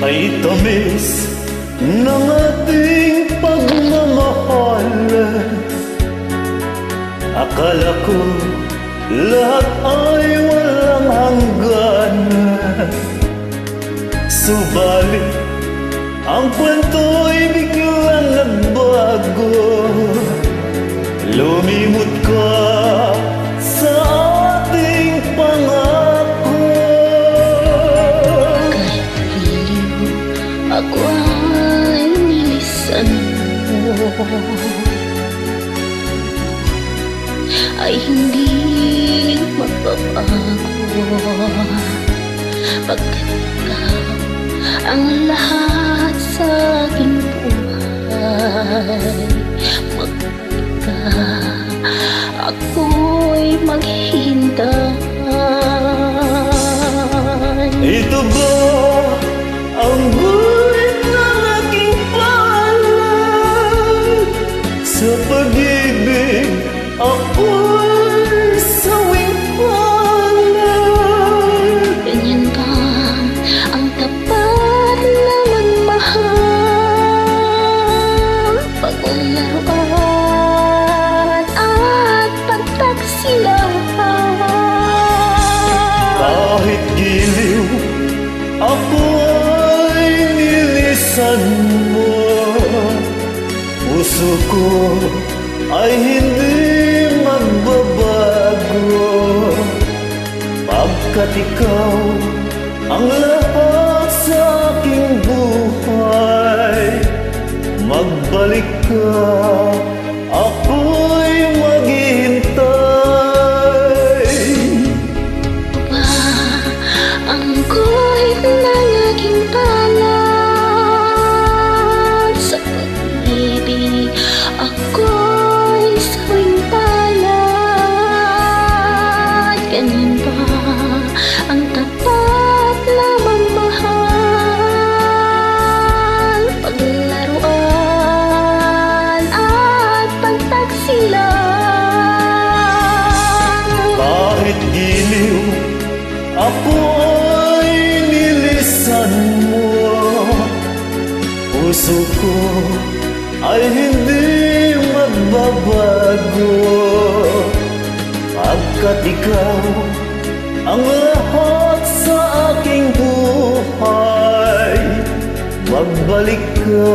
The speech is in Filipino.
ay tamis ng ating pagmamahal. Akala ko lahat ay walang hanggan, subalit ang kwento'y biglang nagbago. Lumimot ka sa ating pangako. Kahit iliw ako ay nilisan mo, ay hindi magbabago, pagkat ikaw ang lahat sa aking buhay. Magka ako'y maghihintay. Ito ba ang gulit ng aking palad? Sa pag-ibig ako'y sawing palad. Ganyan ba ang tapat na magmahal? Paglaruan at pagtaksilan. Kahit giliw ako ay nilisan mo, puso ko ay hindi magbabago, pagkat ikaw ang lahat sa aking buhay. Magbalik ka, ako'y maghihintay. Ang guhit ng aking palad, sa pag-ibig ako'y sawing palad. Ganyan ba ang tapat na magmahal? Paglaruan at pagtaksilan. Kahit giliw ako ay nilisan mo, puso ko ay hindi magbabago, pagkat ikaw ang lahat sa aking buhay. Magbalik ka,